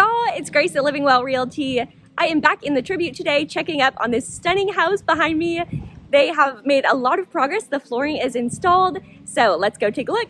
y'all, it's Grace at Living Well Realty. I am back in the Tribute today checking up on this stunning house behind me. They have made a lot of progress. The flooring is installed, so let's go take a look.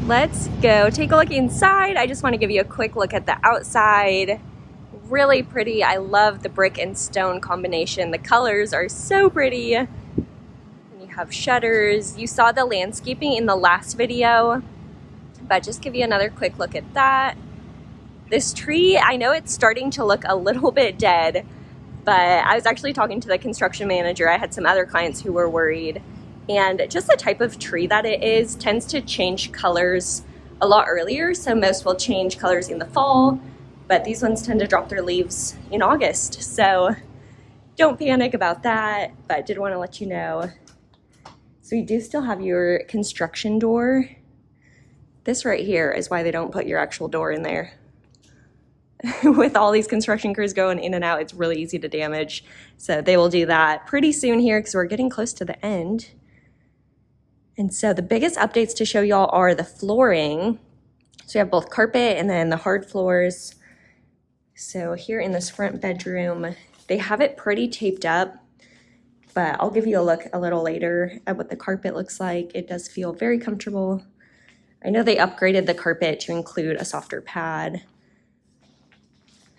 Let's go take a look inside. I just want to give you a quick look at the outside. Really pretty. I love the brick and stone combination. The colors are so pretty. And you have shutters. You saw the landscaping in the last video, but just give you another quick look at that. This tree, I know it's starting to look a little bit dead, but I was actually talking to the construction manager. I had some other clients who were worried, and just the type of tree that it is tends to change colors a lot earlier. So most will change colors in the fall, but these ones tend to drop their leaves in August. So don't panic about that, but did want to let you know. So you do still have your construction door. This right here is why they don't put your actual door in there. With all these construction crews going in and out, it's really easy to damage. So they will do that pretty soon here because we're getting close to the end. And so the biggest updates to show y'all are the flooring. So you have both carpet and then the hard floors. So here in this front bedroom, they have it pretty taped up, but I'll give you a look a little later at what the carpet looks like. It does feel very comfortable. I know they upgraded the carpet to include a softer pad.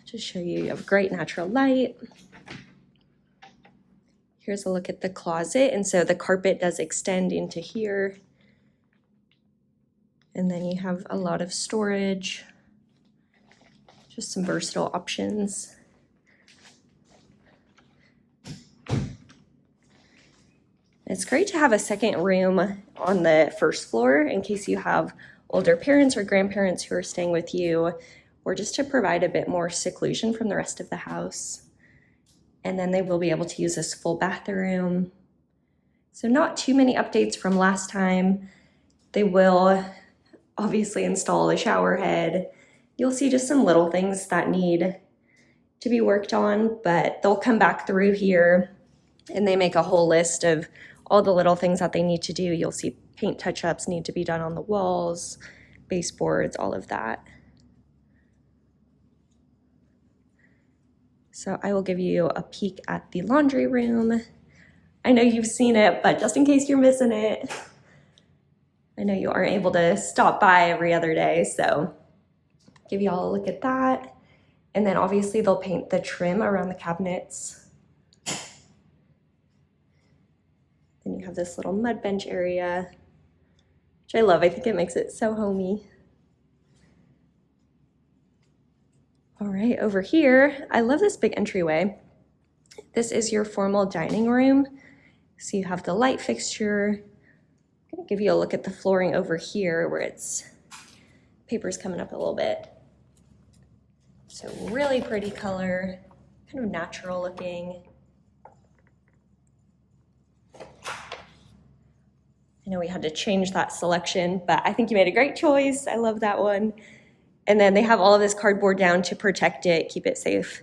Just show you have great natural light. Here's a look at the closet. And so the carpet does extend into here. And then you have a lot of storage, just some versatile options. It's great to have a second room on the first floor in case you have older parents or grandparents who are staying with you, or just to provide a bit more seclusion from the rest of the house. And then they will be able to use this full bathroom. So not too many updates from last time. They will obviously install a shower head. You'll see just some little things that need to be worked on, but they'll come back through here and they make a whole list of all the little things that they need to do. You'll see paint touch-ups need to be done on the walls, baseboards, all of that. So I will give you a peek at the laundry room. I know you've seen it, but just in case you're missing it, I know you aren't able to stop by every other day, so give you all a look at that. And then obviously they'll paint the trim around the cabinets. Then you have this little mud bench area, which I love. I think it makes it so homey. All right, over here, I love this big entryway. This is your formal dining room. So you have the light fixture. I'm gonna give you a look at the flooring over here where it's, paper's coming up a little bit. So really pretty color, kind of natural looking. I know we had to change that selection, but I think you made a great choice. I love that one. And then they have all of this cardboard down to protect it, keep it safe,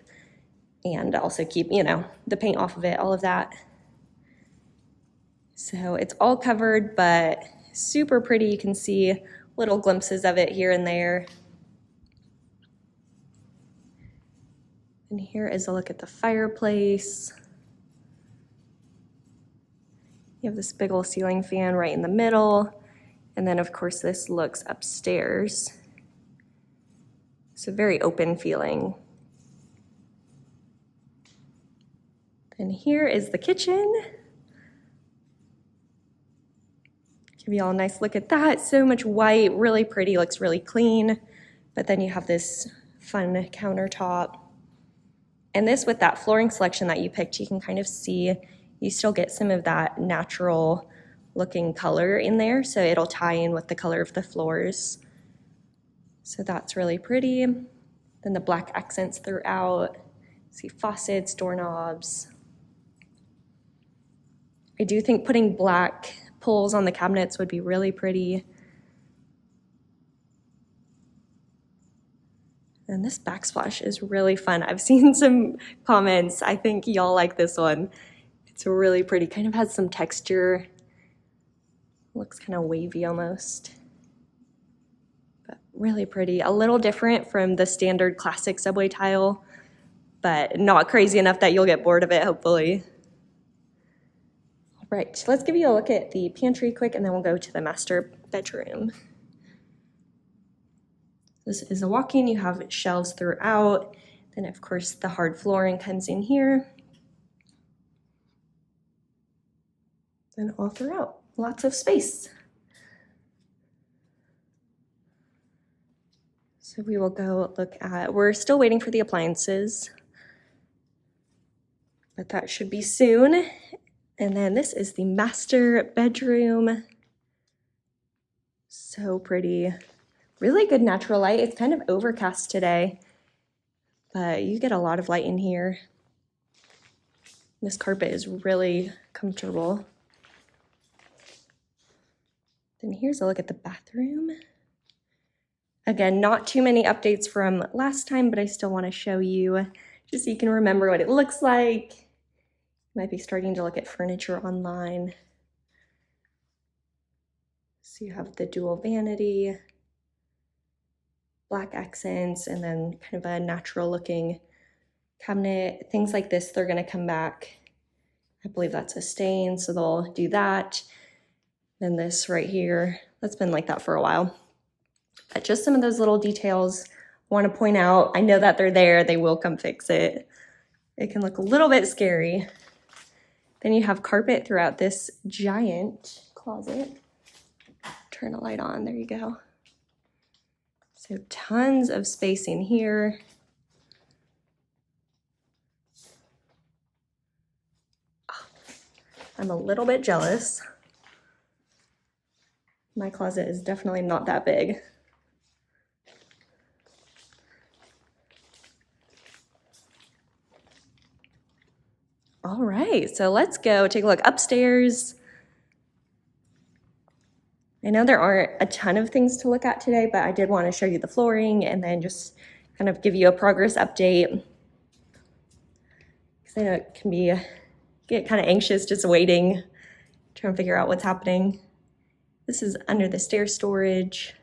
and also keep, you know, the paint off of it, all of that. So it's all covered, but super pretty. You can see little glimpses of it here and there. And here is a look at the fireplace. You have this big old ceiling fan right in the middle. And then of course this looks upstairs. It's a very open feeling. Then here is the kitchen. Give you all a nice look at that. So much white, really pretty, looks really clean. But then you have this fun countertop. And this, with that flooring selection that you picked, you can kind of see, you still get some of that natural looking color in there. So it'll tie in with the color of the floors. So that's really pretty. Then the black accents throughout. See faucets, doorknobs. I do think putting black pulls on the cabinets would be really pretty. And this backsplash is really fun. I've seen some comments. I think y'all like this one. It's really pretty, kind of has some texture. Looks kind of wavy almost. But Really pretty. A little different from the standard classic subway tile, but not crazy enough that you'll get bored of it, hopefully. All right, let's give you a look at the pantry quick, and then we'll go to the master bedroom. This is a walk-in. You have shelves throughout. Then, of course, the hard flooring comes in here. And all throughout, lots of space. So we will go look at, we're still waiting for the appliances, but that should be soon. And then this is the master bedroom. So pretty. Really good natural light. It's kind of overcast today, but you get a lot of light in here. This carpet is really comfortable. Then here's a look at the bathroom. Again, not too many updates from last time, but I still want to show you just so you can remember what it looks like. You might be starting to look at furniture online. So you have the dual vanity, black accents, and then kind of a natural looking cabinet. Things like this, they're going to come back. I believe that's a stain, so they'll do that. Then this right here, that's been like that for a while. But just some of those little details I want to point out. I know that they're there. They will come fix it. It can look a little bit scary. Then you have carpet throughout this giant closet. Turn a light on. There you go. So tons of space in here. Oh, I'm a little bit jealous. My closet is definitely not that big. All right, so let's go take a look upstairs. I know there aren't a ton of things to look at today, but I did want to show you the flooring and then just kind of give you a progress update. Because I know it can get kind of anxious just waiting, trying to figure out what's happening. This is under the stair storage.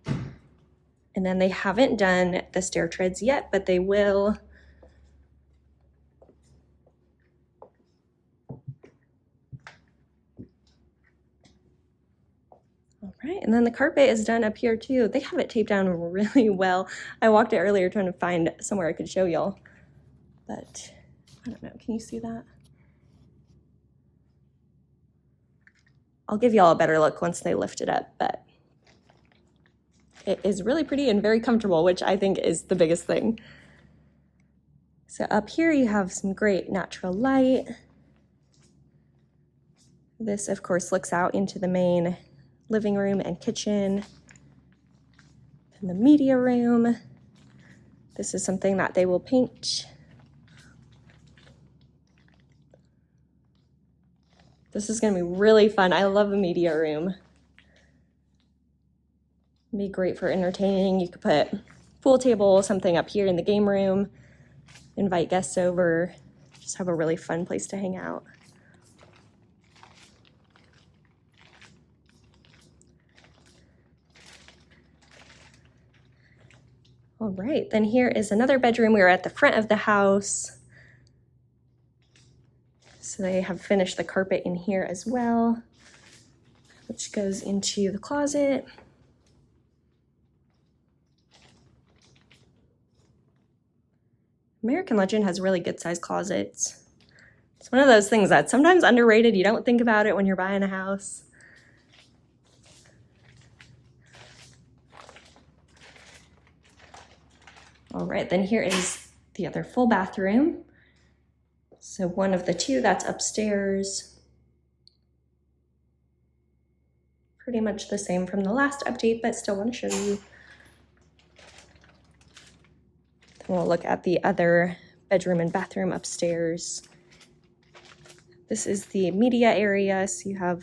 And then they haven't done the stair treads yet, but they will. All right, and then the carpet is done up here too. They have it taped down really well. I walked it earlier trying to find somewhere I could show y'all, but I don't know, can you see that? I'll give y'all a better look once they lift it up, but it is really pretty and very comfortable, which I think is the biggest thing. So up here you have some great natural light. This, of course, looks out into the main living room and kitchen. And the media room. This is something that they will paint. This is going to be really fun. I love the media room. It'd be great for entertaining. You could put pool table, something up here in the game room, invite guests over, just have a really fun place to hang out. All right, then here is another bedroom. We're at the front of the house. So they have finished the carpet in here as well, which goes into the closet. American Legend has really good sized closets. It's one of those things that's sometimes underrated. You don't think about it when you're buying a house. All right, then here is the other full bathroom. So one of the two that's upstairs. Pretty much the same from the last update, but still want to show you. Then we'll look at the other bedroom and bathroom upstairs. This is the media area, so you have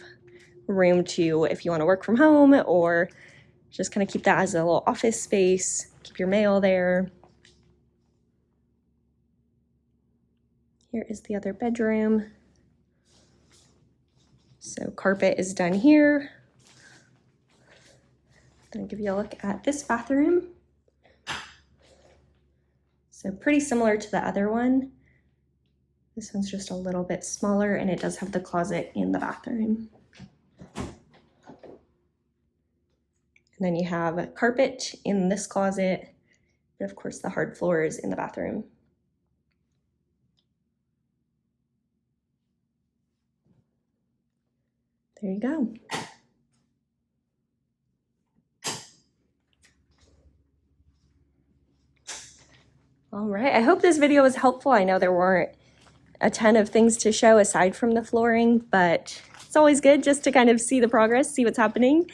room to, if you want to work from home or just kind of keep that as a little office space, keep your mail there. Here is the other bedroom. So carpet is done here. gonna give you a look at this bathroom. So pretty similar to the other one. This one's just a little bit smaller, and it does have the closet in the bathroom. And then you have a carpet in this closet, but of course the hard floor is in the bathroom. There you go. All right, I hope this video was helpful. I know there weren't a ton of things to show aside from the flooring, but it's always good just to kind of see the progress, see what's happening.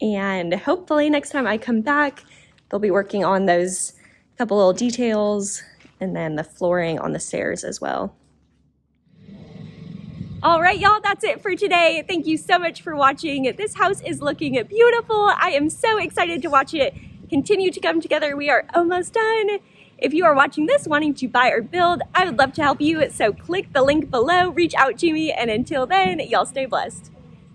And hopefully next time I come back, they'll be working on those couple little details and then the flooring on the stairs as well. All right, y'all, that's it for today. Thank you so much for watching. This house is looking beautiful. I am so excited to watch it continue to come together. We are almost done. If you are watching this wanting to buy or build, I would love to help you. So click the link below, reach out to me, and until then, y'all stay blessed.